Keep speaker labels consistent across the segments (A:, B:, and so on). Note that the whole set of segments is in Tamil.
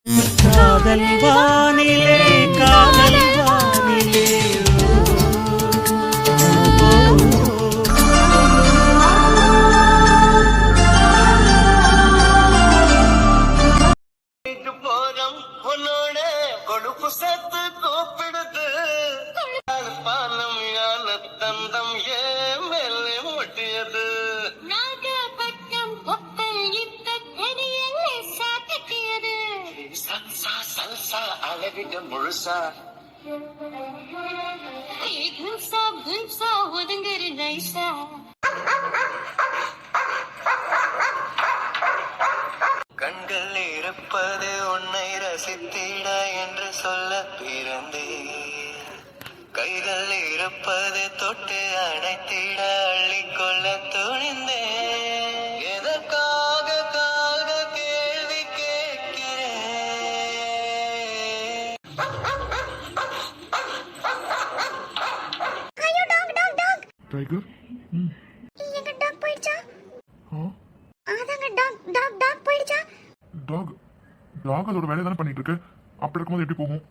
A: காதல் வானிலே காதல் வானிலே
B: போறம் உன்னோட கொழுப்பு சேர்த்து கூப்பிடுது பானம் யான தந்தம் ஏன் மேலே முட்டியது
C: நாகப்பட்டினம் ஒப்பல் யுத்த தெரியலே சாக்கட்டியது
B: சல்சா சல்சா அளவிட முழுசா
C: ஹிம்சா ஹிம்சா ஒதுங்குற நைசா
B: கண்கள் இருப்பது உன்னை ரசித்திட என்று சொல்ல பிறந்தே கைகள் இருப்பது தொட்டு அணைத்திட அள்ளிக்கொள்ள துணிந்தே எதற்காக காக கேள்வி கேட்கிறேன்
C: ஐயோ டாக் டாக் டாக்
D: டைகர்
C: எங்க டாக் போயிடுச்சா
D: ஆ
C: அதாங்க டாக் டாக் டாக் போயிடுச்சா
D: டாக் டாக் அதோட வேலையை தானே பண்ணிட்டு இருக்கு. அப்படி இருக்கும்போது எப்படி போகும்?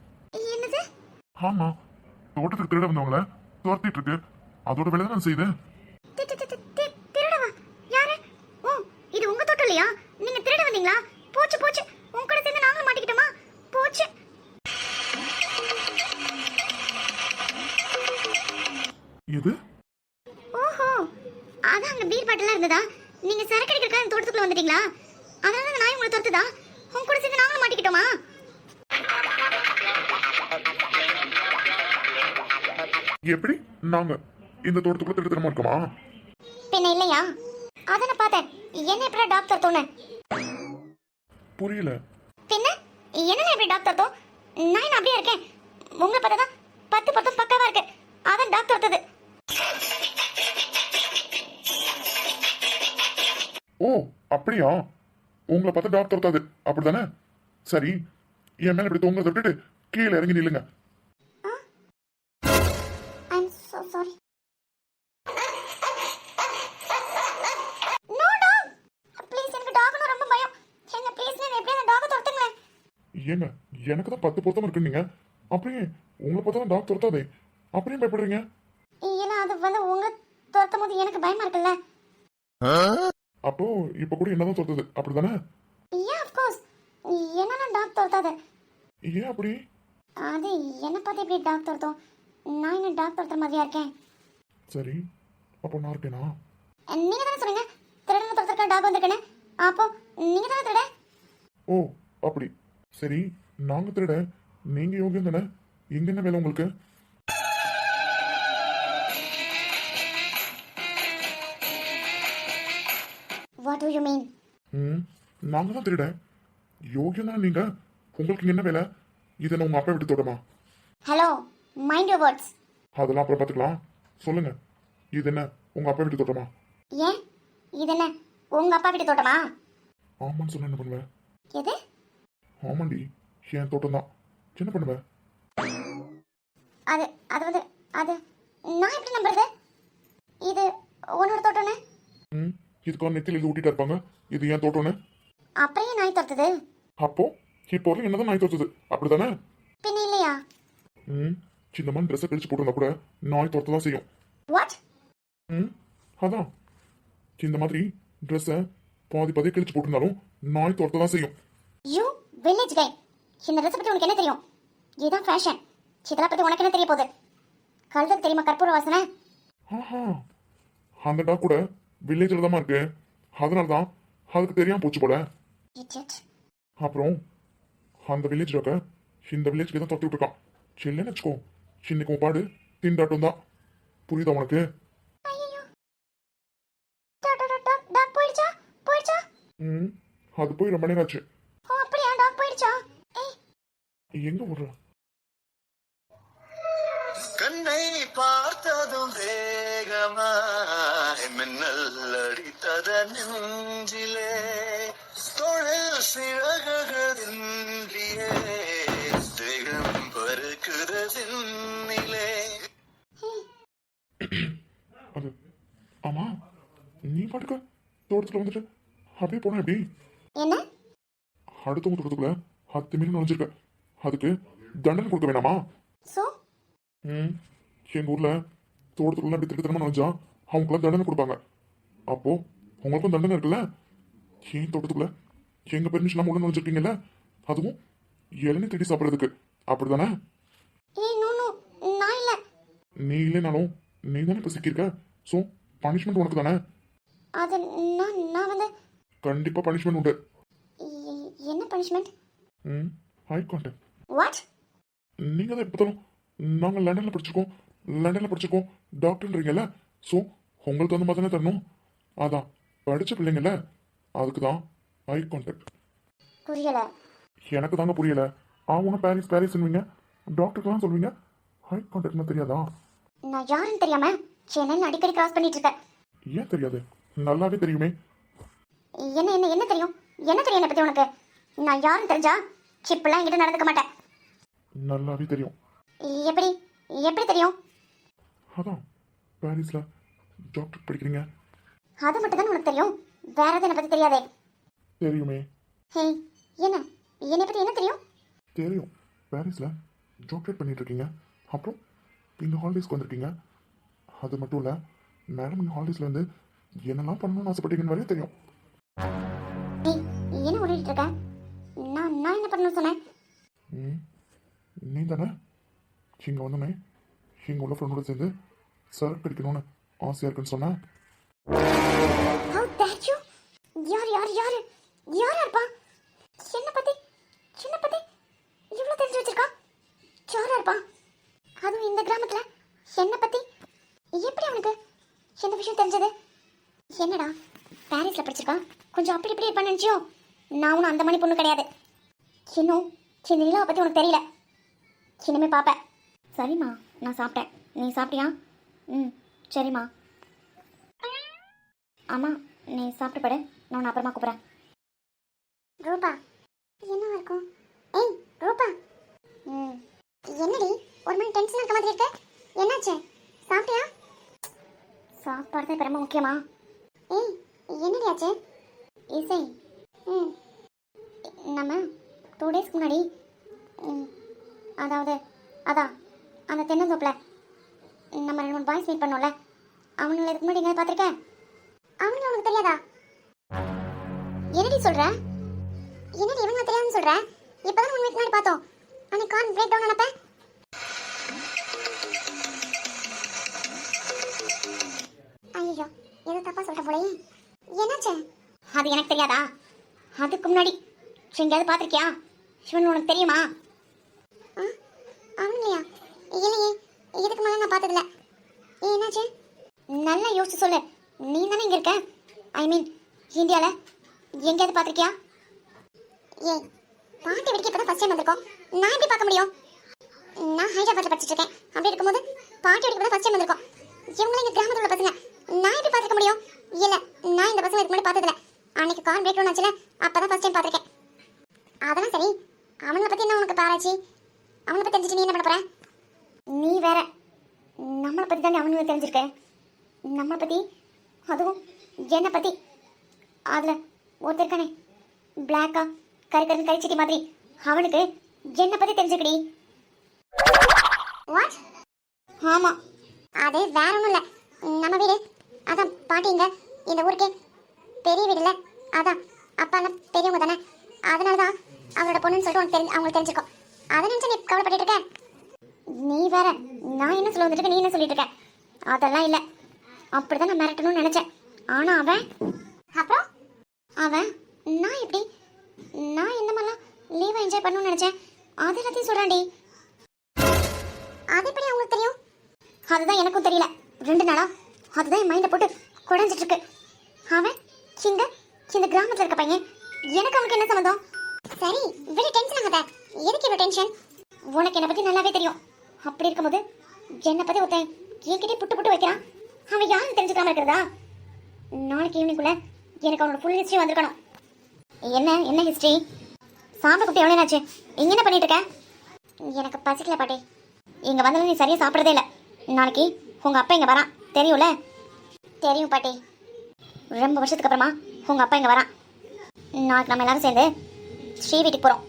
C: என்னது
D: ஆமா, தோட்டத்துக்கு திருட வந்தவங்கள துரத்திட்டு இருக்கு. அதோட வேலை தான் நான் செய்யுது.
C: திருடவா? யாரு? ஓ, இது உங்க தோட்டம் இல்லையா? நீங்க திருட வந்தீங்களா? போச்சு போச்சு, உங்க கூட சேர்ந்து நாங்களும் மாட்டிக்கிட்டோமா? போச்சு.
D: எது?
C: ஓஹோ, அதான் அங்க பீர் பாட்டிலாம் இருந்ததா? நீங்க சரக்கு அடிக்கிறதுக்காக இந்த தோட்டத்துக்குள்ள வந்துட்டீங்களா? அதனால அந்த நாய் உங்களை துரத்துதா? உங்க கூட சேர்ந்து நாங்களும் மாட்டிக்கிட்டோமா?
D: எப்படி நாங்க இந்த தோட்டத்துக்குள்ள திருத்தரமா இருக்கோமா?
C: பின்ன இல்லையா? அதான பார்த்தேன். என்ன எப்படி டாக் துரத்தோன்னு?
D: புரியல.
C: பின்ன என்ன எப்படி டாக் துரத்தோம்? நான் என்ன அப்படியே இருக்கேன்? உங்களை பார்த்தா தான் 10 பக்கம் பக்காவா இருக்கு. அதான் டாக் துரத்துது.
D: ஓ அப்படியா? உங்களை பார்த்து டாக் துரத்தாது அப்படிதானே? சரி, என் மேல இப்படி தொங்குறத விட்டுட்டு கீழே இறங்கி நில்லுங்க.
C: I'm so sorry. No dog. Please எனக்கு டாக்னா ரொம்ப பயம். என்ன ப்ளீஸ் நீங்க எப்படியே அந்த டாக் துரத்துங்களேன்.
D: ஏங்க, எனக்கு தான் 10 பொருத்தம் இருக்குன்னீங்க. அப்படியே உங்களை பார்த்தா டாக் துரத்தாதே. அப்படியே பயப்படுறீங்க?
C: ஏன்னா அது வந்து உங்க துரத்தும் போது எனக்கு பயமா இருக்குல்ல.
D: அப்போ இப்ப கூட என்னதான் துரத்துது அப்படிதானே?
C: Yeah, of course. என்ன டாக் துரத்தாது.
D: ஏன் அப்படி?
C: அது என்ன பார்த்து எப்படி டாக் துரத்தும்? நான் என்ன டாக் துரத்துற மாதிரியா இருக்கேன்?
D: சரி, அப்போ நான் இருக்கேனா?
C: நீங்க தானே சொன்னீங்க திருடனை துரத்துறக்கா டாக் வந்திருக்கேன்னு. அப்போ நீங்க தானே திருட?
D: ஓ அப்படி. சரி, நாங்க திருட, நீங்க யோகியம் தானே. எங்க என்ன வேலை உங்களுக்கு?
C: What do you mean?
D: நாங்க தான் திருட, யோகியம் தானே நீங்க. உங்களுக்கு இங்க என்ன வேலை? இதை நான் உங்க அப்பா விட்டு தொடமா?
C: Hello, mind your words.
D: அதெல்லாம் அப்புறம் பார்த்துக்கலாம். சொல்லுங்க, இது என்ன உங்க அப்பா விட்டு தோட்டமா?
C: ஏன் இது என்ன உங்க அப்பா வீட்டு தோட்டமா?
D: ஆமான்னு சொன்ன என்ன பண்ணுவேன்?
C: எது?
D: ஆமாண்டி, என் தோட்டம் தான். என்ன பண்ணுவேன்?
C: அது அது வந்து அது நான் எப்படி நம்புறது? இது உன்னோட தோட்டம்னு?
D: இதுக்கான நெத்தியில் இது ஊட்டிட்டு இருப்பாங்க. இது என் தோட்டம்னு.
C: அப்படியே நாய் துரத்துது.
D: அப்போ இப்போ வரலாம் என்னதான் நாய் தோத்துது அப்படிதானே?
C: பின்ன இல்லையா?
D: சின்னமான ட்ரெஸ்ஸை கிழிச்சு போட்டுருந்தா கூட நாய் துரத்த தான் செய்யும்.
C: வாட்?
D: அதான், இந்த மாதிரி ட்ரெஸ்ஸை பாதி பாதி கிழிச்சு போட்டிருந்தாலும் நாய் துரத்த தான் செய்யும்.
C: யூ வில்லேஜ் கை. இந்த ட்ரெஸ் பத்தி உனக்கு என்ன தெரியும்? இதுதான் ஃபேஷன். இதெல்லாம் பத்தி உனக்கு என்ன தெரிய போகுது? கழுதுக்கு தெரியுமா கற்பூர வாசனை?
D: ஆஹா, அந்த டாக் கூட வில்லேஜில் தான் இருக்கு. அதனால தான் அதுக்கு தெரியாம போச்சு போல.
C: Idiot.
D: அப்புறம் அந்த வில்லேஜ் டாக்கை இந்த வில்லேஜ்க்கு தான் துரத்தி விட்டுருக்கான். சில்லுன்னு வச்சுக்கோ, சின்னைக்கு உன் பாடு திண்டாட்டம் தான். புரியுதா உனக்கு?
C: ஐயோ. டாக் போயிடுச்சா? போயிடுச்சா?
D: அது போய் ரொம்ப நேரம் ஆச்சு.
C: ஓ அப்படியா? டாக் போயிடுச்சா? ஏய்
D: எங்க விடுற?
B: கண்ணை பார்த்ததும் வேகமாய் மின்னல் அடித்தத நெஞ்சிலே தொழில் சிறகுகளின்றியே தேகம் பருக்குறதின்னிலே.
D: அது ஆமா, நீ பாட்டுக்க தோட்டத்துல வந்துட்டு அப்படியே போன எப்படி?
C: என்ன?
D: அடுத்தவங்க தோட்டத்துக்குள்ள அத்துமீறி நுழைஞ்சிருக்க. அதுக்கு தண்டனை கொடுக்க வேணாமா?
C: ஸோ
D: ம் எங்கள் ஊரில் தோட்டத்துக்குள்ள அப்படி திருத்தனமாக நுழைஞ்சா அவங்களுக்குலாம் தண்டனை கொடுப்பாங்க. அப்போ உங்களுக்கும் தண்டனை இருக்குல்ல. ஏன் தோட்டத்துக்குள்ள எங்கள் பெர்மிஷன் உள்ள நுழைஞ்சிருக்கீங்கல்ல, அதுவும் இளநீ தேடி சாப்பிட்றதுக்கு, அப்படிதானே?
C: ஏய் நோ நோ, நான் இல்லை.
D: நீ இல்லைனாலும் நீ தானே இப்போ சிக்கியிருக்க. ஸோ பனிஷ்மெண்ட் உனக்கு தானே.
C: அது நான் வந்து
D: கண்டிப்பாக பனிஷ்மெண்ட் உண்டு.
C: என்ன பனிஷ்மெண்ட்?
D: ம் ஹை கான்டாக்ட்.
C: வாட்?
D: நீங்கள் தான் எப்போதாலும் நாங்கள் லண்டனில் படிச்சிருக்கோம் டாக்டர்ன்றீங்கல்ல. ஸோ உங்களுக்கு அந்த மாதிரி தானே தரணும். அதான் படித்த பிள்ளைங்கல்ல, அதுக்கு தான் ஐ கான்டாக்ட்.
C: புரியல.
D: எனக்கு தாங்க புரியல. அவங்க பாரிஸ்ன்னுவீங்க, டாக்டருக்குலாம் சொல்வீங்க, ஐ கான்டாக்ட்னா தெரியாதா?
C: நான் யாருன்னு தெரியாம சென்னை அடிக்கடி கிராஸ் பண்ணிட்டு இருக்கேன்.
D: ஏன் தெரியாது? நல்லாவே தெரியுமே.
C: என்ன என்ன என்ன தெரியும்? என்ன தெரியும் என்னை பத்தி உனக்கு? நான் யாருன்னு தெரிஞ்சா சிப்பெல்லாம் என்கிட்ட நடந்துக்க மாட்டேன்.
D: நல்லாவே தெரியும்.
C: எப்படி எப்படி தெரியும்?
D: அதான் பாரிஸில் டாக்டர் படிக்கிறீங்க.
C: அது மட்டும் தான் உனக்கு தெரியும், வேற எதுவும் என்னை பத்தி தெரியாதே.
D: தெரியுமே.
C: ஹே என்ன, என்னை பத்தி என்ன தெரியும்?
D: தெரியும், பாரிஸில் டாக்டரேட் பண்ணிட்டு இருக்கீங்க. அப்புறம் இங்கே ஹாலிடேஸ்க்கு வந்திருக்கீங்க. அது மட்டும் இல்லை, மேடம் நீங்கள் ஹாலிடேஸில் வந்து என்னெல்லாம் பண்ணணும்னு ஆசைப்பட்டீங்கன்னு வரையும் தெரியும்.
C: ஏய் என்ன ஓடிட்டு இருக்க? நான் நான் என்ன பண்ணணும்னு சொன்னேன்?
D: ம் நீ தானே இங்கே வந்தோமே இங்கே உள்ள ஃப்ரெண்டோட சேர்ந்து சரக்கு அடிக்கணும்னு ஆசையாக இருக்குன்னு சொன்னேன்.
C: How dare you? யார் யார் யார் யாரா இருப்பா? என்ன பத்தி இவ்வளோ தெரிஞ்சு வச்சிருக்கா? யாரா இருப்பா? அதுவும் இந்த கிராமத்துல என்ன பத்தி எப்படி அவனுக்கு எந்த விஷயம் தெரிஞ்சது? என்னடா பாரிஸ்ல படிச்சிருக்கா, கொஞ்சம் அப்படி இப்படி இருப்பான்னு நினைச்சியோ? நான் ஒன்றும் அந்த மாதிரி பொண்ணு கிடையாது. இன்னும் இந்த நிலாவை பத்தி உனக்கு தெரியல. இனிமே பாப்பேன். சரிம்மா, நான் சாப்பிட்டேன். நீ சாப்பிட்டியா? ம் சரிம்மா. ஆமாம், நீ சாப்பிட்டு படு, நான் உன்னை அப்புறமா கூப்பிட்றேன். ரூபா என்ன இருக்கும்? ஏய் ரூபா. ம் என்னடி ஒரு மணி டென்ஷனாக இருக்க மாதிரி இருக்கு? என்னாச்சு? சாப்பிட்டியா? சாப்பாடு தான் இப்போ ரொம்ப முக்கியமா? ஏய் என்னடி ஆச்சு? இசை. ம் நம்ம 2 டேஸ்க்கு முன்னாடி அதான் அந்த தென்னந்தோப்பில் நம்ம 2 3 பாய்ஸ் மீட் பண்ணோம்ல, அவனுங்களை இதுக்கு முன்னாடி எங்கே பார்த்துருக்கேன்? அவனுங்க உனக்கு தெரியாதா? என்னடி சொல்ற? என்னடி இவங்க தெரியாதுன்னு சொல்ற? இப்பதான் 1 வீக் முன்னாடி பார்த்தோம். அன்னைக்கு கார் பிரேக் டவுன் ஆனப்ப ஐயோ ஏதோ தப்பா சொல்ற போலயே. என்னாச்சு? அது எனக்கு தெரியாதா? அதுக்கு முன்னாடி எங்கேயாவது பார்த்துருக்கியா? சிவன் உனக்கு தெரியுமா? அவன்லையா? இல்லையே, இதுக்கு மேலே நான் பார்த்ததில்ல. என்னாச்சு? நல்லா யோசிச்சு சொல்லு. நீ தானே இங்கே இருக்க, ஐ மீன் இந்தியாவில் எங்கேயாவது பார்த்துருக்கியா? ஏய் பாட்டி வெடிக்க இப்போ தான் ஃபஸ்ட் டைம் வந்திருக்கோம், நான் எப்படி பார்க்க முடியும்? நான் ஹைதராபாத்தில் படிச்சுட்டு இருக்கேன். அப்படி இருக்கும்போது பாட்டி வெடிக்க தான் ஃபஸ்ட் டைம் வந்திருக்கோம். இவங்களும் எங்கள் கிராமத்தில் உள்ள பசங்க, நான் எப்படி பார்த்துக்க முடியும்? இல்லை, நான் இந்த பசங்க இதுக்கு முன்னாடி பார்த்ததில்ல. அன்னைக்கு கார் பிரேக் டவுன் ஆச்சுல, அப்போ தான் ஃபஸ்ட் டைம் பார்த்துருக்கேன். அதெல்லாம் சரி, அவங்களை பற்றி என்ன உனக்கு பாராச்சு? அவனை பற்றி தெரிஞ்சுட்டு நீ என்ன பண்ண போற? நீ வேற, நம்மளை பற்றி தானே அவனுக்கு தெரிஞ்சிருக்கேன். நம்மளை பற்றி, அதுவும் என்னை பற்றி. அதில் ஒருத்தர் இருக்கானே பிளாக்கா கருக்கருன்னு கரிச்சிட்டி மாதிரி, அவனுக்கு என்னை பற்றி தெரிஞ்சுக்கடி. வாட்? ஆமாம், அது வேற ஒன்றும் இல்லை. நம்ம வீடு அதான் பாட்டிங்க, இந்த ஊருக்கே பெரிய வீடு இல்லை. அதான் அப்பாலாம் பெரியவங்க தானே, அதனால தான் அவளோட பொண்ணுன்னு சொல்லிட்டு உனக்கு அவங்களுக்கு தெரிஞ்சிருக்கோம். அதை நினச்சா நீ கவலைப்பட்டு இருக்க? நீ வேற, நான் என்ன சொல்ல வந்துட்டு நீ என்ன சொல்லிட்டு இருக்க? அதெல்லாம் இல்லை, அப்படிதான் நான் மிரட்டணும்னு நினச்சேன். ஆனால் அப்புறம் நான் எப்படி, நான் இந்த மாதிரிலாம் லீவை என்ஜாய் பண்ணணும்னு நினச்சேன். அது எல்லாத்தையும் சொல்கிறான்டி. அது எப்படி அவங்களுக்கு தெரியும்? அதுதான் எனக்கும் தெரியல. 2 நாளா அதுதான் என் மைண்டை போட்டு குழஞ்சிட்டு இருக்கு. அவன் இந்த கிராமத்தில் இருக்க பையன், எனக்கு அவனுக்கு என்ன சம்மந்தம்? சரி விட டென்ஷன் ஆகாத. எதுக்கு இவ்வளோ டென்ஷன்? உனக்கு என்னை பற்றி நல்லாவே தெரியும். அப்படி இருக்கும்போது என்னை பற்றி ஒருத்தன் என்கிட்டே புட்டு வைக்கிறான். அவன் யாரும் தெரிஞ்சுக்காம இருக்கிறதா? நாளைக்கு ஈவினிங்குள்ள எனக்கு அவனோட ஃபுல் ஹிஸ்ட்ரி வந்திருக்கணும். என்ன ஹிஸ்ட்ரி? சாப்பிட குட்டி எவ்வளோ ஆச்சு? இங்கே என்ன பண்ணிட்டு இருக்க? எனக்கு பசிக்கல பாட்டி. இங்கே வந்தாலும் நீ சரியாக சாப்பிட்றதே இல்லை. நாளைக்கு உங்கள் அப்பா இங்கே வரான், தெரியும்ல? தெரியும் பாட்டி. ரொம்ப வருஷத்துக்கு அப்புறமா உங்கள் அப்பா இங்கே வரான். நாளைக்கு நம்ம எல்லாரும் சேர்ந்து ஸ்ரீ வீட்டுக்கு போகிறோம்.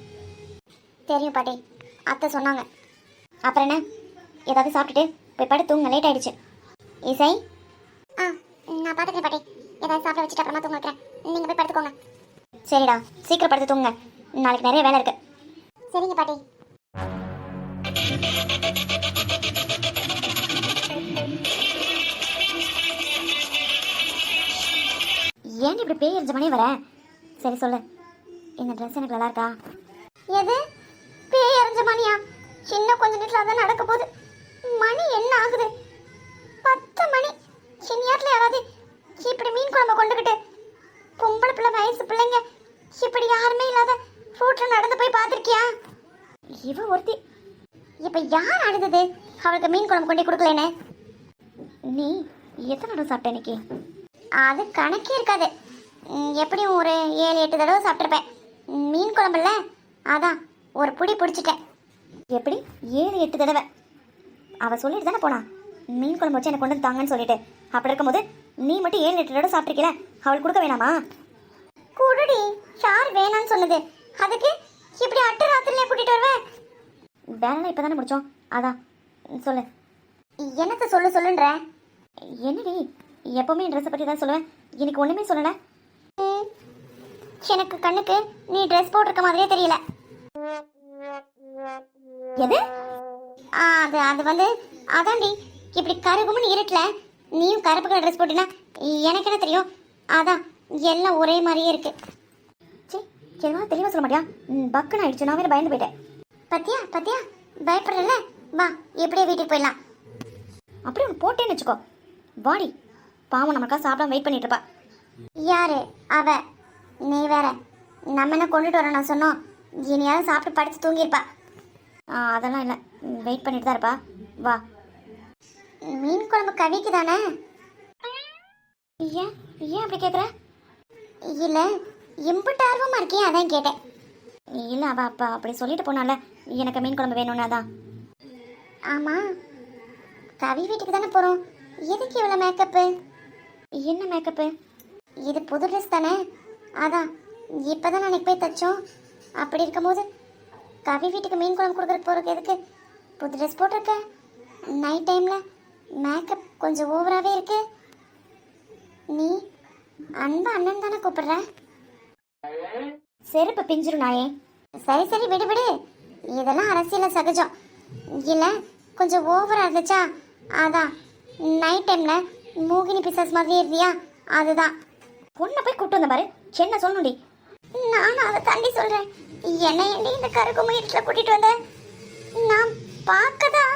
C: தெரியும் பாட்டி, அத்தை சொன்னாங்க. அப்புறம் என்ன, ஏதாவது சாப்பிட்டுட்டு போய் படுத்து தூங்க, லேட் ஆயிடுச்சு. இசை, நான் பார்த்துக்கிறேன் பாட்டி. ஏதாவது சாப்பிட வச்சுட்டு அப்புறமா தூங்க வைக்கிறேன். நீங்கள் போய் படுத்துக்கோங்க. சரிடா, சீக்கிரம் படுத்து தூங்க, நாளைக்கு நிறைய வேலை இருக்கு. சரிங்க பாட்டி. ஏன் இப்படி பேய் எரிஞ்ச மணி வர? சரி சொல்லு, இந்த ட்ரெஸ் எனக்கு நல்லா இருக்கா? எது பேய் எரிஞ்ச மணியா? இன்னும் கொஞ்ச நேரத்தில் அதான் நடக்க போகுது. மணி என்ன ஆகுது? 10 மணி. சின்னியாட்டில் யாராவது இப்படி மீன் குழம்பு கொண்டுக்கிட்டு, பொம்பளை பிள்ளை வயசு பிள்ளைங்க இப்படி யாருமே இல்லாத ரோட்டில் நடந்து போய் பார்த்துருக்கியா? இவ ஒருத்தி. இப்போ யார் அழுதது அவளுக்கு மீன் குழம்பு கொண்டே கொடுக்கலன்னு? நீ எத்தனை தடவை சாப்பிட்ட இன்னைக்கு? அது கணக்கே இருக்காது. எப்படியும் ஒரு 7-8 தடவை சாப்பிட்ருப்பேன். மீன் குழம்புல அதான் ஒரு புடி பிடிச்சிட்டேன். எப்படி 7-8 தடவை? அவள் சொல்லிட்டு தானே போனா மீன் குழம்பு வச்சு எனக்கு கொண்டு வந்து தாங்கன்னு சொல்லிட்டு. அப்படி இருக்கும்போது நீ மட்டும் 7-8 தடவை சாப்பிட்ருக்கல, அவளுக்கு கொடுக்க வேணாமா? குடுடி, யார் வேணான்னு சொன்னது? அதுக்கு இப்படி அட்டு ராத்திரிலே கூட்டிகிட்டு வருவேன். வேலை இப்போ தானே முடித்தோம், அதான் சொல்லு. என்னத்தை சொல்லுன்ற? என்னடி எப்போவுமே என் ட்ரெஸ்ஸை பற்றி தான் சொல்லுவேன், எனக்கு ஒன்றுமே சொல்லலை. எனக்கு கண்ணுக்கு நீ ட்ரெஸ் போட்டிருக்க மாதிரியே தெரியல. எது? அது வந்து அதான்டி, இப்படி கருகும்னு இருட்டில் நீயும் கருப்பு கலர் ட்ரெஸ் போட்டினா எனக்கு என்ன தெரியும்? அதான் எல்லாம் ஒரே மாதிரியே இருக்கு. சரி, எதாவது தெளிவாக சொல்ல மாட்டியா? பக்குன்னு ஆயிடுச்சு, நான் வேறு பயந்து போயிட்டேன். பத்தியா பயப்படுறல? வா, எப்படியே வீட்டுக்கு போயிடலாம். அப்படியே ஒன்று போட்டேன்னு வச்சுக்கோ, வாடி. பாவம் நமக்காக சாப்பிடாம வெயிட் பண்ணிட்டு இருப்பா. யாரு அவ? நீ வேற. நம்ம என்ன கொண்டுட்டு வரோம் நான் சொன்னோம், இனியாவது சாப்பிட்டு படித்து தூங்கியிருப்பா. அதெல்லாம் இல்லை, வெயிட் பண்ணிட்டு தான் இருப்பா. வா. மீன் குழம்பு கவிக்கு தானே? ஏன் அப்படி கேட்குற? இல்லை, இம்புட்டு ஆர்வமாக இருக்கேன், அதான் கேட்டேன். இல்லை, அவள் அப்பா அப்படி சொல்லிட்டு போனால எனக்கு மீன் குழம்பு வேணும்னு. அதான். ஆமாம், கவி வீட்டுக்கு தானே போகிறோம், எதுக்கு இவ்வளோ மேக்கப்பு? என்ன மேக்கப்பு? இது புது ட்ரெஸ் தானே, அதான் இப்போ தான் நான் போய் தைச்சோம். அப்படி இருக்கும்போது கவி வீட்டுக்கு மீன் குழம்பு கொடுக்குறதுக்கு போகிறதுக்கு எதுக்கு புது ட்ரெஸ் போட்டிருக்க? நைட் டைமில் மேக்கப் கொஞ்சம் ஓவராகவே இருக்கு. நீ அன்பா அண்ணன் தானே கூப்பிடுற? செருப்பு பிஞ்சிரும் நாயே. சரி விடு, இதெல்லாம் அரசியல சகஜம். இல்லை, கொஞ்சம் ஓவராக இருந்துச்சா, அதான். நைட் டைமில் மூகினி பிசாஸ் மாதிரி இருந்தியா, அதுதான். பொண்ணை போய் கூப்பிட்டு வந்த பாரு, என்ன சொல்லணும்டி? நானும் அதை தாண்டி சொல்கிறேன். என்ன இந்த கருக்கு முயற்சியில் கூட்டிகிட்டு வந்த? நான் பார்க்க தான்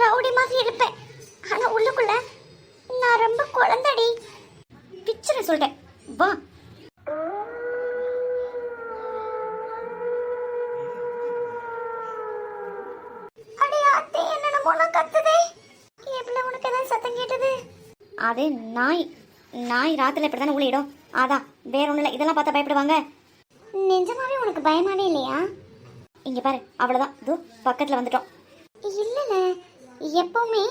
C: ரவுடி மாதிரி இருப்பேன், ஆனால் உள்ளுக்குள்ள நான் ரொம்ப குழந்தடி. பிச்சரை சொல்லிட்டேன், வா. அது நாய் ராத்திரில இப்படி தானே உள்ளிடும், அதான், வேற ஒன்றும் இல்லை. இதெல்லாம் பார்த்தா பயப்படுவாங்க. நிஜமாவே உனக்கு பயமாவே இல்லையா? இங்கே பாரு, அவ்வளோதான், இதோ பக்கத்தில் வந்துட்டோம். இல்லைண்ணே, எப்பவுமே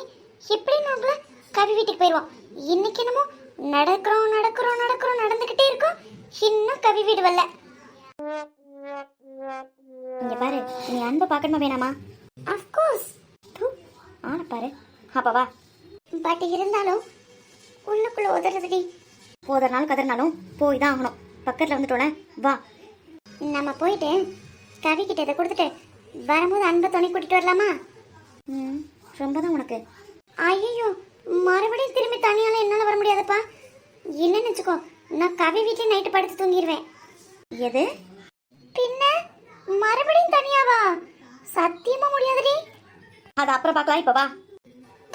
C: எப்படி நம்மள கவி வீட்டுக்கு போயிடுவோம். இன்னைக்கு என்னமோ நடக்கிறோம் நடந்துக்கிட்டே இருக்கோம், இன்னும் கவி வீடு வரல. இங்கே பாரு, நீ அன்பை பார்க்கணுமா வேணாமா? அஃப்கோர்ஸ். ஆன பாரு, அப்பா வா. பட் இருந்தாலும் உள்ளுக்குள்ள உதறதுடி. போதறனாலும் கதறினாலும் போய் தான் ஆகணும். பக்கத்தில் வந்துட்டோன்னே வா. நம்ம போயிட்டு கவிக்கிட்ட இதை கொடுத்துட்டு வரும்போது அன்பை துணை கூட்டிகிட்டு வரலாமா? ரொம்ப தான் உனக்கு. ஐயோ, மறுபடியும் திரும்பி தனியால் என்னால் வர முடியாதுப்பா. இல்லைன்னு வச்சுக்கோ, நான் கவி வீட்டில் நைட்டு படுத்து தூங்கிடுவேன். எது? பின்ன மறுபடியும் தனியாவா? சத்தியமா முடியாதுடி. அது அப்புறம் பார்க்கலாம், இப்போ வா.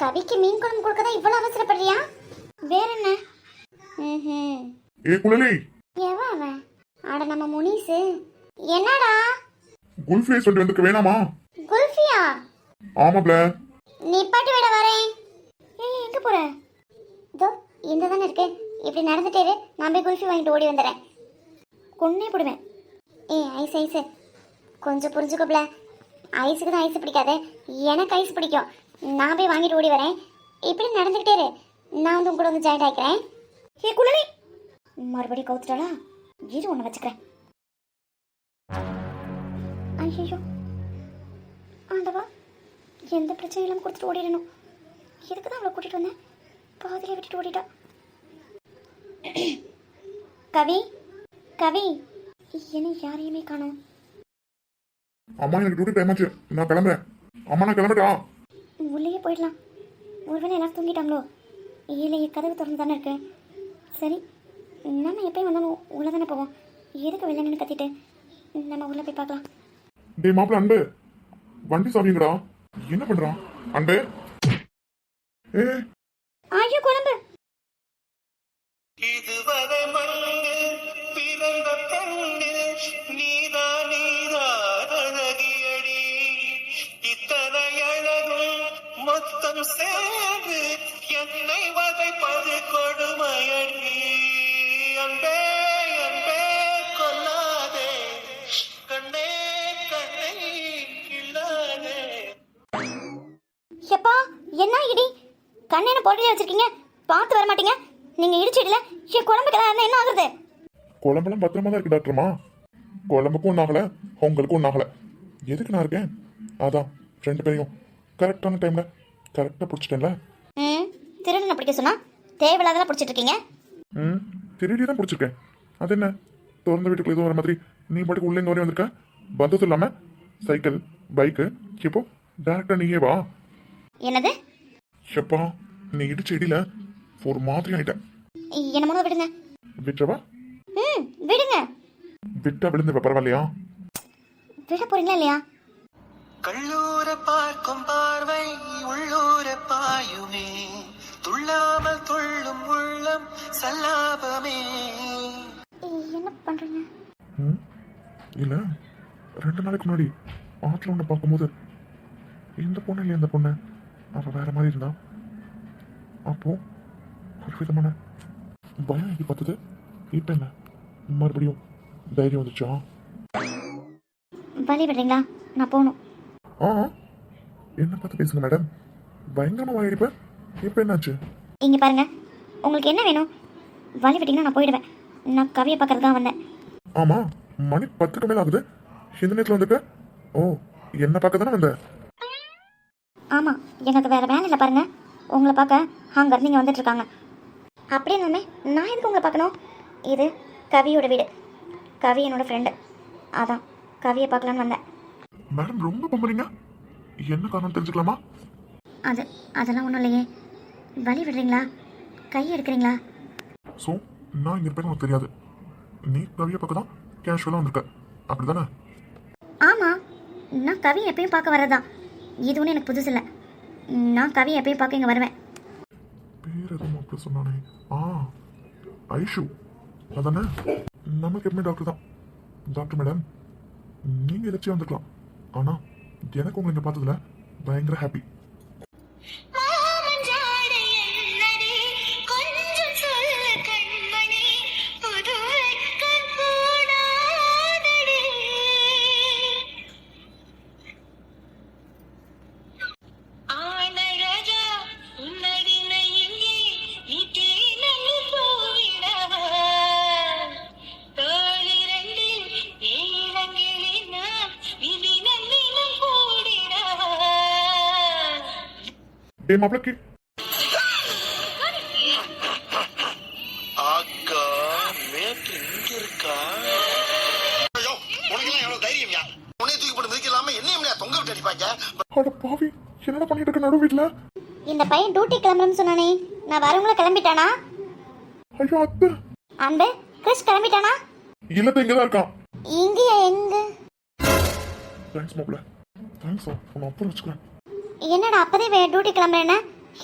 C: கவிக்கு மீன் குழம்பு கொடுக்க தான் இவ்வளவு அவசரப்படுறியா? வேற என்ன?
D: ஏ குழலி,
C: எவ அவன்? அட நம்ம முனிசு. என்னடா?
D: குல்ஃபி சொல்லிட்டு வந்துக்க வேணாமா?
C: குல்ஃபியா?
D: ஆமாப்ல.
C: நீ பாட்டு விட வரேன். ஏய், எங்க போற? இதோ இந்த தானே இருக்கு, இப்படி நடந்துட்டே இரு, நான் போய் குல்ஃபி வாங்கிட்டு ஓடி வந்துடுறேன். கொன்னே போடுவேன். ஏய், ஐஸ் கொஞ்சம் புரிஞ்சுக்கோப்ல. ஐஸுக்கு தான் ஐஸ் பிடிக்காது, எனக்கு ஐஸ் பிடிக்கும். நான் போய் வாங்கிட்டு ஓடி வரேன், இப்படி நடந்துக்கிட்டே இரு, நான் வந்து உங்க கூட வந்து ஜாயின் ஆகிக்கிறேன். ஏ குழலி, மறுபடியும் கவுத்துட்டாளா? இரு, ஒன்று வச்சுக்கிறேன். ஐயோ, எந்த பிரச்சனையும் இல்லாமல் கொடுத்துட்டு ஓடிடணும். இதுக்கு தான் அவளை கூட்டிகிட்டு வந்தேன், பாதியிலே விட்டுட்டு ஓடிட்டா. கவி கவி என்ன யாரையுமே காணோம்.
D: அம்மா எனக்கு டியூட்டி டைம் ஆச்சு, நான் கிளம்புறேன். அம்மா நான் கிளம்பிட்டா.
C: உள்ளேயே போயிடலாம். ஒருவேளை எல்லாரும் தூங்கிட்டாங்களோ? இல்லையே, கதவு திறந்து தானே இருக்கு. சரி, நம்ம எப்பயும் வந்தாலும் உள்ளே தானே போவோம். எதுக்கு வெளில நின்று கத்திட்டு, நம்ம உள்ளே போய் பார்க்கலாம்.
D: டேய் மாப்பிள்ள அன்பு, வண்டி சாவிங்கடா. என்ன பண்றான் அன்பு? ஏ
C: ஐயோ குழம்பு.
B: இதுவரை மண்ணு பிறந்த பெண்ணு நீதான் அழகியடி. இத்தனை அழகும் மொத்தம் சேர்ந்து என்னை வதைப்பது கொடுமையடி. அன்பே அன்பே கொல்லாதே, கண்ணே கண்ணை கிள்ளாதே.
C: எப்பா என்ன இடி, கண்ணென போட்டிலே வச்சிருக்கீங்க, பார்த்து வர மாட்டீங்க. நீங்க இடிச்சிடல, என் குழம்புக்கு ஏதாவது என்ன ஆகுது?
D: குழம்பெல்லாம் பத்திரமா தான் இருக்கு டாக்டர்மா. குழம்புக்கும் ஒன்றாகல, உங்களுக்கும் ஒன்றாகல. எதுக்கு நான் இருக்கேன்? அதான் 2 பேரையும் கரெக்டான டைம்ல கரெக்டாக பிடிச்சிட்டேன்ல.
C: திருடனை பிடிக்க சொன்னா தேவையில்லாதெல்லாம் பிடிச்சிட்டு இருக்கீங்க.
D: திருடி தான் பிடிச்சிருக்கேன். அது என்ன, திறந்த வீட்டுக்குள்ள எதுவும் வர மாதிரி நீ பாட்டுக்கு உள்ள இங்கே வரையும் வந்திருக்க. பந்தத்து இல்லாமல் சைக்கிள் பைக்கு, இப்போ டேரக்டா நீயே வா.
C: என்னது?
D: எப்பா நீ இடிச்ச இடியில ஒரு மாதிரி ஆயிட்டேன்.
C: என்ன மூணு விடுங்க.
D: விட்டுறவா?
C: விடுங்க.
D: விட்டா விழுந்து பரவாயில்லையா?
C: விட போறீங்களா இல்லையா?
B: கள்ளூர பார்க்கும் பார்வை உள்ளூர பாயுமே, துள்ளாமல் துள்ளும் உள்ளம் சல்லாபமே.
C: என்ன பண்றீங்க?
D: இல்ல 2 நாளைக்கு முன்னாடி ஆத்துல ஒன்று பார்க்கும்போது இந்த பொண்ணு இல்லையா, இந்த பொண்ணு அவ வேற மாதிரி இருந்தா. அப்போ ஒரு விதமான பயம் எனக்கு பார்த்தது. இப்ப என்ன மறுபடியும் தைரியம் வந்துச்சா?
C: வழி விடுறீங்களா? நான் போகணும்.
D: என்ன பார்த்து பேசுங்க மேடம், பயங்கரமா வாங்கிடுப்ப. இப்ப என்னாச்சு?
C: இங்க பாருங்க, உங்களுக்கு என்ன வேணும்? வழி விட்டீங்கன்னா நான் போயிடுவேன். நான் கவியை பார்க்கறது தான் வந்தேன்.
D: ஆமா, மணி 10க்கு மேல ஆகுது. இந்த நேரத்தில் வந்துக்க. ஓ, என்ன பார்க்க தானே வந்த?
C: ஆமா, எனக்கு வேற வேலை இல்லை பாருங்க. உங்களை பார்க்க அங்க இருந்து இங்கே வந்துட்டு இருக்காங்க. அப்படின்னாமே நான் எதுக்கு உங்களை பார்க்கணும்? இது கவியோட வீடு, கவி என்னோட ஃப்ரெண்டு. அதான் கவியை பார்க்கலான்னு வந்தேன்.
D: மேடம் ரொம்ப பம்புறீங்க, என்ன காரணம் தெரிஞ்சுக்கலாமா?
C: அதெல்லாம் ஒன்றும் இல்லையே. வழி விடுறீங்களா? கை எடுக்கிறீங்களா?
D: ஸோ நான் இங்கே இருப்பேன்னு உனக்கு தெரியாது. நீ கவியை பார்க்க தான் கேஷுவலாக வந்திருக்க, அப்படிதானே?
C: ஆமாம், நான் கவி எப்பயும் பார்க்க வர்றதான். இது ஒன்றும் எனக்கு புதுசு இல்லை. நான் கவி எப்பயும் பார்க்க இங்கே வருவேன்.
D: பேர் எதுவும் அப்படி சொன்னானே, ஐஷு அதானே? நமக்கு எப்பவுமே டாக்டர் தான். டாக்டர் மேடம், நீங்கள் எதாச்சும் வந்துருக்கலாம். ஆனால் எனக்கு உங்களை இங்கே பார்த்ததுல பயங்கர ஹாப்பி. ஏ மாப்பிளக்கு
B: ஆக்கா மேட்டு இங்க இருக்கா? ஐயோ, உனக்கெல்லாம் எவ்வளவு தைரியம்யா? உன்னை தூக்கி போட்டு மிதிக்கலாம என்ன தொங்க விட்டு அடிப்பாங்க?
D: அட பாவி, என்னடா பண்ணிட்டு இருக்க நடு வீட்டில்?
C: இந்த பையன் டியூட்டி கிளம்புறேன்னு சொன்னானே, நான் வரவங்கள கிளம்பிட்டானா?
D: ஐயோ அத்தை.
C: அன்பு, கிறிஸ் கிளம்பிட்டானா?
D: இல்லத்தை இங்கே தான் இருக்கான்.
C: இங்கேயா? எங்க?
D: தேங்க்ஸ் மாப்பிள்ள, தேங்க்ஸ். உன்னை அப்புறம் வச்சுக்கிறேன்.
C: என்னடா அப்பதே டியூட்டி கிளம்புறேன்னா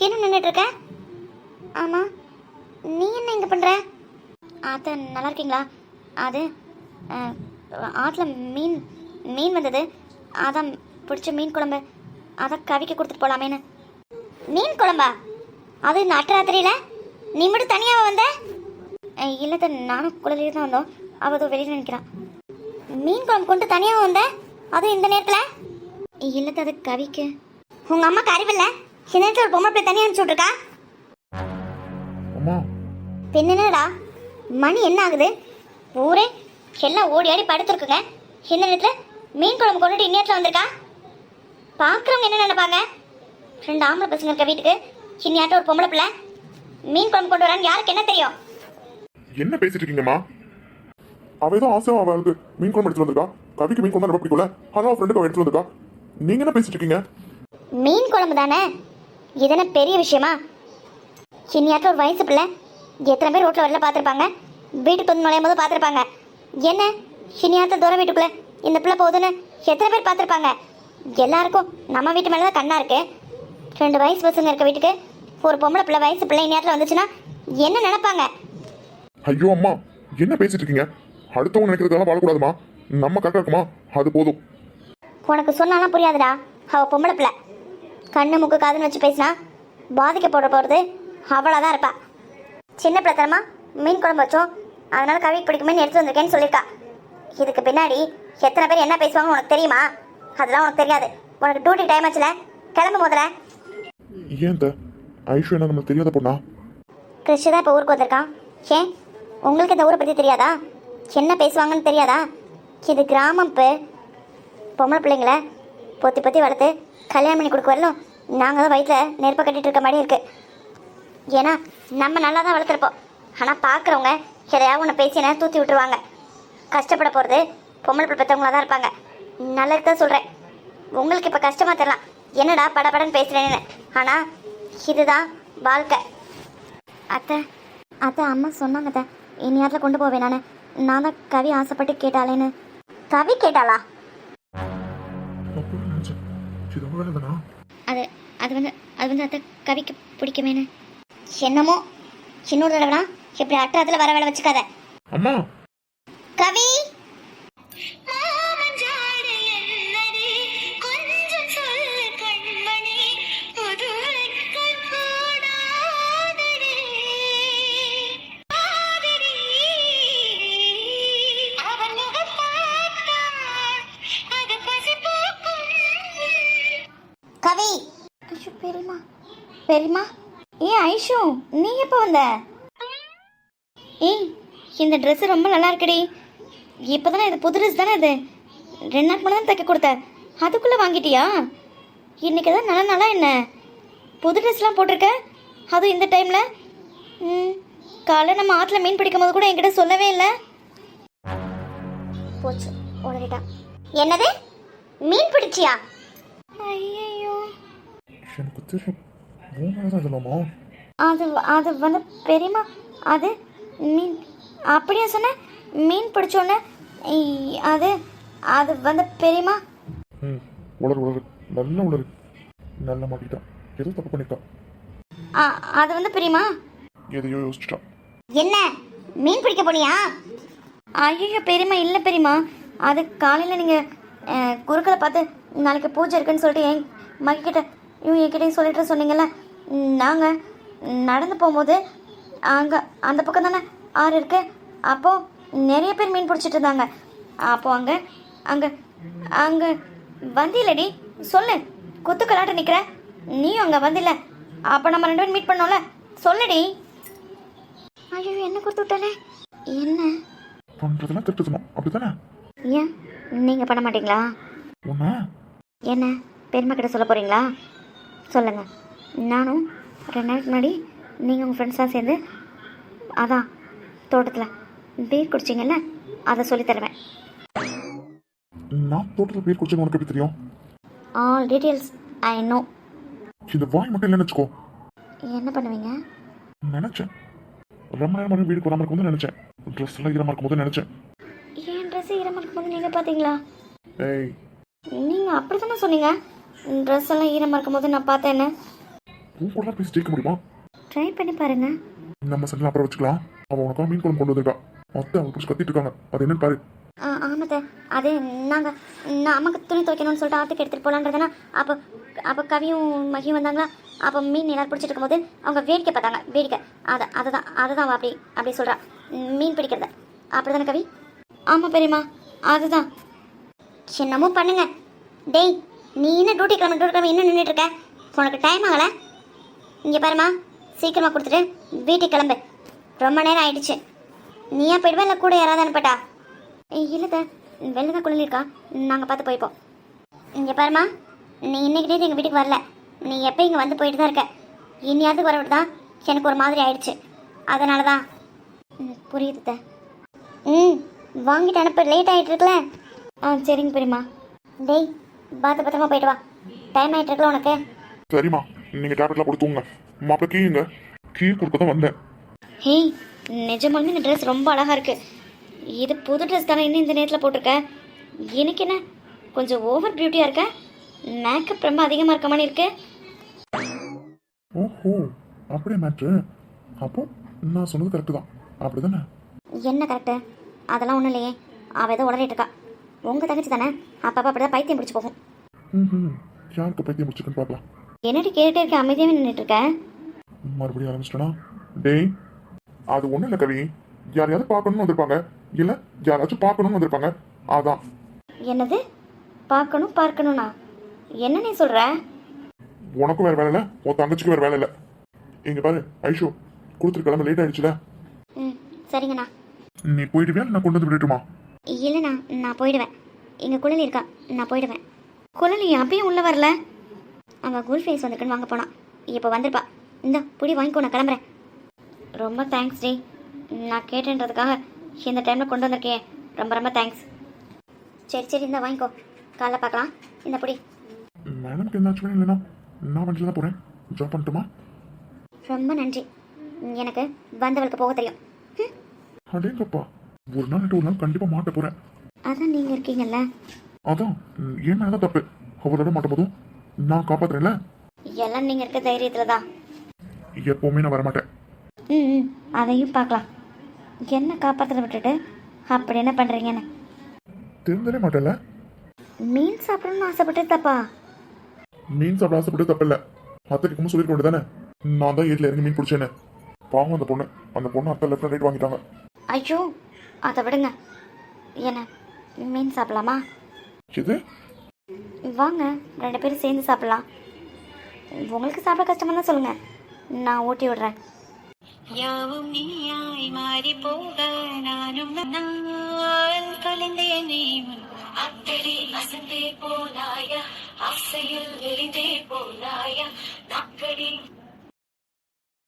C: இன்னும் நின்றுட்டு இருக்க? ஆமாம், நீ என்ன இங்கே பண்ணுற? ஆத்த நல்லா இருக்கீங்களா? அது ஆற்றுல மீன் வந்தது, அதான் பிடிச்ச மீன் குழம்பு, அதான் கவிக்கு கொடுத்துட்டு போகலாமேன்னு. மீன் குழம்பா? அது இந்த அட்டராத்திரியில் நீ மட்டும் தனியாக வந்த? இல்லைத்த, நானும் குழந்தையே தான் வந்தோம். அவள் அதோ வெளியில் நினைக்கிறான். மீன் குழம்பு கொண்டு தனியாக வந்த, அதுவும் இந்த நேரத்தில்? இல்லைத்த, அது கவிக்கு. உங்க அம்மாக்கு அறிவில்லை? இந்த நேரத்தில் ஒரு பொம்மை போய் தனியாக அனுப்பிச்சு விட்ருக்கா?
D: அம்மா
C: என்னடா மணி என்ன ஆகுது? ஊரே எல்லாம் ஓடி ஆடி படுத்துருக்குங்க. இந்த நேரத்தில் மீன் குழம்பு கொண்டுட்டு இந்நேரத்தில் வந்திருக்கா? பார்க்குறவங்க என்ன நினைப்பாங்க? 2 ஆம்பளை பசங்க இருக்க வீட்டுக்கு சின்னியாட்ட ஒரு பொம்பளை பிள்ளை மீன் குழம்பு கொண்டு வரான்னு யாருக்கு என்ன தெரியும்?
D: என்ன பேசிட்டு இருக்கீங்கம்மா? அவ ஏதோ ஆசை அவளுக்கு மீன் குழம்பு எடுத்துட்டு வந்திருக்கா. கவிக்கு மீன் குழம்பு ரொம்ப பிடிக்கும்ல, அதான் அவள் ஃப்ரெண்டுக்கு அவள் எடுத்துட்டு வந்திருக்கா. நீங்க என்ன பேசிட்டு இருக்கீங்க?
C: மீன் குழம்பு தானே, இது என்ன பெரிய விஷயமா? சின்னியாட்ட ஒரு வயசு பிள்ளை, எத்தனை பேர் ரோட்டில் வரல பார்த்துருப்பாங்க, வீட்டுக்கு வந்து நுழையும் போது பார்த்துருப்பாங்க. என்ன சின்னியாட்ட தூரம் வீட்டுக்குள்ளே இந்த பிள்ளை போகுதுன்னு எத்தனை பேர் பார்த்துருப்பாங்க? எல்லாருக்கும் நம்ம வீட்டு மேலே தான் கண்ணா இருக்கு. 2 வயசு பசங்க இருக்க வீட்டுக்கு ஒரு பொம்பளை பிள்ளை வயசு பிள்ளை நேரத்தில் வந்துச்சுன்னா என்ன நினைப்பாங்க?
D: ஐயோ அம்மா, என்ன பேசிட்டு இருக்கீங்க? அடுத்தவங்க நினைக்கிறதுக்கெல்லாம் வாழக்கூடாதுமா. நம்ம கரெக்டாக இருக்குமா? அது போதும்.
C: உனக்கு சொன்னாலாம் புரியாதுடா. அவள் பொம்பளை பிள்ளை, கண்ணு முக்கு காதுன்னு வச்சு பேசினா பாதிக்க போகிறது அவளாக தான் இருப்பா. சின்ன பிள்ளைத்தனமா மீன் குழம்பு வச்சோம், அதனால கவிக்கு பிடிக்குமே எடுத்து வந்திருக்கேன்னு சொல்லியிருக்கா. இதுக்கு பின்னாடி எத்தனை பேர் என்ன பேசுவாங்க உனக்கு தெரியுமா? அதெல்லாம் உனக்கு தெரியாது. உனக்கு டியூட்டி டைம் ஆச்சுல, கிளம்பு முதல்ல.
D: ஏன் ஐஷு என்ன நம்மளுக்கு தெரியாத பொண்ணா?
C: கிறிஷ் தான் இப்போ ஊருக்கு வந்திருக்கான். ஏன் உங்களுக்கு இந்த ஊரை பற்றி தெரியாதா? என்ன பேசுவாங்கன்னு தெரியாதா? இது கிராமம். இப்போ பொம்பளை பிள்ளைங்களை பொத்தி பொத்தி வளர்த்து கல்யாணம் பண்ணி கொடுக்க வரலும் நாங்கள் தான் வயிற்றில் நெருப்பை கட்டிகிட்டு இருக்க மாதிரி இருக்குது. ஏன்னா நம்ம நல்லா தான் வளர்த்துருப்போம். ஆனால் பார்க்குறவங்க எதையாவது ஒன்று பேசி என்ன தூத்தி விட்டுருவாங்க. கஷ்டப்பட போகிறது பொம்பளை பிள்ளை பெற்றவங்களாக தான் இருப்பாங்க. நல்லது தான் சொல்கிறேன். உங்களுக்கு இப்போ கஷ்டமாக தெரியலாம், என்னடா படபடன்னு பேசுகிறேன்னு. ஆனால் இதுதான் வாழ்க்கை. அத்தை அத்தை அம்மா சொன்னாங்க அத்தை, இனி நேரத்தில் கொண்டு போவேன். நான் தான் கவி ஆசைப்பட்டு கேட்டாளேன்னு. கவி கேட்டாளா? அது அது வந்து அத்தை கவிக்கு பிடிக்குமேனு. என்னமோ சின்ன தடவைனா இப்படி அட்டாத்துல வர வேலை வச்சுக்காத.
D: அம்மா
C: கவி கவி. ஐஷு பெரியமா பெரியமா. ஏன் ஐஷு நீ எப்போ வந்த? ஏய் இந்த ட்ரெஸ்ஸு ரொம்ப நல்லா இருக்குடி. இப்போ தானே இது புது ட்ரெஸ் தானே? இது 2 நாளுக்கு முன்னாடி தான் தைக்க கொடுத்த, அதுக்குள்ளே வாங்கிட்டியா? இன்றைக்கி தான் நல்ல நாளா என்ன? புது ட்ரெஸ்லாம் போட்டிருக்க, அதுவும் இந்த டைமில். காலைல நம்ம ஆற்றுல மீன் பிடிக்கும் போது கூட என்கிட்ட சொல்லவே இல்லை. போச்சு உடனேட்டான். என்னது மீன் பிடிச்சியா? ஐயோ
D: எனக்கு தெரியும். இதெல்லாமா?
C: அது அது வந்து பெரியம்மா, அது மீன் அப்படியா சொன்ன? மீன் பிடிச்சோன்னே அது அது வந்து பெரியம்மா.
D: உளறு நல்ல உளறு. நல்ல மாட்டிக்கிட்டான், ஏதோ தப்பு பண்ணிட்டான்.
C: அது வந்து பெரியம்மா
D: எதையோ யோசிச்சுட்டான்.
C: என்ன மீன் பிடிக்க போனியா? ஐயோ பெரியம்மா இல்லை பெரியம்மா, அது காலையில் நீங்கள் குறுக்களை பார்த்து நாளைக்கு பூஜை இருக்குன்னு சொல்லிட்டு என் மகிக்கிட்ட என்கிட்டையும் சொல்லிட்டு சொன்னீங்கல்ல. நாங்கள் நடந்து போகும்போது அங்கே அந்த பக்கம் தானே ஆறு இருக்கு. அப்போது நிறைய பேர் மீன் பிடிச்சிட்டு இருந்தாங்க. அப்போது அங்கே அங்கே அங்கே வந்தில்லடி சொல்லு. குத்துக்கலாட்ட நிற்கிற நீயும் அங்கே வந்தில்ல. அப்போ நம்ம 2 பேரும் மீட் பண்ணோம்ல, சொல்லுடி. ஐயோ என்ன கொடுத்து விட்டானே. என்ன
D: பண்ணுறதுலாம் திட்டுத்தணும் அப்படித்தானே?
C: ஏன் நீங்கள் பண்ண மாட்டீங்களா?
D: ஒன்றா
C: என்ன பெருமை கிட்ட சொல்ல போகிறீங்களா? சொல்லுங்கள். நானும் 2 நாளைக்கு முன்னாடி நீங்கள் உங்கள் ஃப்ரெண்ட்ஸாக சேர்ந்து அதான் தோட்டத்தில் பீர் குடிச்சிங்கல்ல, அதை சொல்லித்தருவேன்.
D: நான் தோட்டத்தில் பீர் குடிச்சேன்னு உனக்கு எப்படி தெரியும்?
C: All details I know.
D: இந்த வாய் மட்டும் இல்லைன்னு வச்சுக்கோ.
C: என்ன பண்ணுவீங்க?
D: நினச்சேன் ரொம்ப நேரம் மறுபடியும் வீடு போகாமல் இருக்கும்போது நினச்சேன். ட்ரெஸ் எல்லாம் ஈரமாக இருக்கும்போது நினச்சேன்.
C: ஏன் ட்ரெஸ் ஈரமாக இருக்கும்போது நீங்கள் பார்த்தீங்களா?
D: ஏய்
C: நீங்கள் அப்படி தானே சொன்னீங்க, ட்ரெஸ் எல்லாம் ஈரமாக இருக்கும்போது நான் பார்த்தேன்னு.
D: உன் கூட பேசி ஜெயிக்க முடியுமா?
C: ட்ரை பண்ணி பாருங்க.
D: நம்ம சண்டை அப்புறம் வச்சுக்கலாம். அவன் உனக்காக மீன் குழம்பு கொண்டு வந்திருக்கா. மொத்தம் அவள் பிடிச்சி கத்திட்டு இருக்காங்க. அது என்னன்னு பாரு.
C: ஆமாத்த, அது நான் அம்மாக்கு துணி துவைக்கணும்னு சொல்லிட்டு ஆற்றுக்கு எடுத்துகிட்டு போகலான்றதுனா அப்போ கவியும் மகியும் வந்தாங்களா. அப்போ மீன் எல்லாரும் பிடிச்சிட்டு இருக்கும்போது அவங்க வேடிக்கை பார்த்தாங்க. வேடிக்கை அதுதான் அப்படி சொல்கிறா. மீன் பிடிக்கிறத அப்படி தானே கவி? ஆமாம் பெரியம்மா, அதுதான். சின்னமும் பண்ணுங்க. டேய் நீ என்ன டியூட்டி கிளம்பி இன்னும் நின்றுட்டு இருக்க? உனக்கு டைம் ஆகலை? இங்கே பாருமா, சீக்கிரமாக கொடுத்துட்டு வீட்டுக்கு கிளம்பு. ரொம்ப நேரம் ஆயிடுச்சு. நீயா போயிடுவா இல்லை கூட யாராவது அனுப்பட்டா? இல்லை வெளில தான் குழந்தை இருக்கா, நாங்கள் பார்த்து போய்ப்போம். இங்கே பாருமா, நீ இன்னைக்கிட்டே எங்கள் வீட்டுக்கு வரல. நீ எப்போ இங்கே வந்து போயிட்டு தான் இருக்க. இனியாவது வரவிட்டு தான் எனக்கு ஒரு மாதிரி ஆயிடுச்சு. அதனால தான். புரியுது த. வாங்கிட்டு அனுப்ப லேட் ஆகிட்டு இருக்குல்ல. சரிங்க பெரியம்மா. டேய் பார்த்து பத்திரமா போயிட்டு வா. டைம் ஆகிட்டு இருக்குல்ல உனக்கு.
D: சரிம்மா, நீங்கள் டேப்லெட்லாம் கொடுத்துங்க. மாப்பிள்ள கீங்க கீ கொடுக்க தான் வந்தேன்.
C: ஹேய், நிஜமாலுமே இந்த ட்ரெஸ் ரொம்ப அழகாக இருக்குது. இது புது ட்ரெஸ் தானே இன்னும் இந்த நேரத்தில் போட்டிருக்க. எனக்கு என்ன கொஞ்சம் ஓவர் பியூட்டியாக இருக்க. மேக்கப் ரொம்ப அதிகமாக இருக்க மாதிரி இருக்கு.
D: ஓஹோ, அப்படியே மேட்ரு. அப்போ நான் சொன்னது கரெக்டு தான், அப்படி தானே?
C: என்ன கரெக்டு? அதெல்லாம் ஒன்றும் இல்லையே. அவள் ஏதோ உடலிட்டு இருக்கா. உங்கள் தங்கச்சி தானே, அப்பப்போ அப்படி தான் பைத்தியம் பிடிச்சி போகும்.
D: யாருக்கு பைத்தியம் முடிச்சுக்குன்னு பார்க்கலாம்.
C: என்னடி கேட்டுட்டே இருக்க, அமைதியாகவே நின்றுட்டு இருக்கேன்.
D: மறுபடியும் ஆரம்பிச்சிட்டேனா? டேய், அது ஒன்றும் இல்லை கவி. யாரையாவது பார்க்கணும்னு வந்திருப்பாங்க, இல்லை யாராச்சும் பார்க்கணும்னு வந்திருப்பாங்க, அதான்.
C: என்னது பார்க்கணும்னா என்ன நீ சொல்கிற?
D: உனக்கும் வேறு வேலை இல்லை, உன் தங்கச்சிக்கும் வேறு வேலை இல்லை. இங்கே பாரு ஐஷோ, கொடுத்துட்டு கிளம்ப லேட் ஆயிடுச்சுல.
C: சரிங்கண்ணா.
D: நீ போயிடுவியா, நான் கொண்டு வந்து விடட்டுமா?
C: இல்லைண்ணா, நான் போயிடுவேன். எங்கள் குழலி இருக்கா, நான் போயிடுவேன். குழலி அப்பயும் உள்ளே வரல. அவள் கூல் ஃபேஸ் வந்துருக்குன்னு வாங்க போனான். இப்போ வந்திருப்பா. இந்த புடி வாங்கிக்கோ, நான் கிளம்புறேன். ரொம்ப தேங்க்ஸ் டி. நான் கேட்டேன்றதுக்காக இந்த டைமில் கொண்டு வந்திருக்கேன். ரொம்ப ரொம்ப தேங்க்ஸ். சரி இந்த வாங்கிக்கோ, காலைல பார்க்கலாம். இந்த புடி.
D: மேடம்க்கு என்னாச்சுமே இல்லைனா நான் வண்டியில் தான் போகிறேன். ட்ராப் பண்ணட்டுமா?
C: ரொம்ப நன்றி. எனக்கு வந்தவளுக்கு போக தெரியும்.
D: அடேங்கப்பா, ஒரு நாள் ஒரு நாள் கண்டிப்பாக மாட்ட போகிறேன்.
C: அதான் நீங்கள் இருக்கீங்கல்ல.
D: அதான் ஏன் மேலே தான் தப்பு. அவளோட மாட்ட போதும் நான் காப்பாத்துறேன்ல.
C: எல்லாம் நீங்கள் இருக்க தைரியத்தில் தான்.
D: எப்போவுமே நான் வரமாட்டேன்.
C: அதையும் பார்க்கலாம். என்ன காப்பாற்ற விட்டுட்டு அப்படி என்ன பண்ணுறீங்கன்னு
D: தெரிஞ்சவே மாட்டேன்ல.
C: மீன் சாப்பிடணும்னு ஆசைப்பட்டு தப்பா?
D: மீன் சாப்பிட ஆசைப்பட்டு தப்பில்லை. அத்தைக்கு சொல்லிருக்க வேண்டியது தானே, நான் தான் ஏரியில் இறங்கி மீன் பிடிச்சேன்னு. பாவம் அந்த பொண்ணு அத்தை லெஃப்ட் ரைட் வாங்கிட்டாங்க.
C: ஐயோ, அதை விடுங்க. என்ன மீன் சாப்பிடலாமா?
D: இது
C: வாங்க, 2 பேரும் சேர்ந்து சாப்பிடலாம். உங்களுக்கு சாப்பிட கஷ்டமா தான் சொல்லுங்க, நான் ஊட்டி விடுறேன்.
A: யாவும் நீயாய் மாறி போக நானும் நான் தொலைந்தேனே அத்தடி அசந்தே போனாய ஆசையில் எரிந்தே போனாய நக்கடி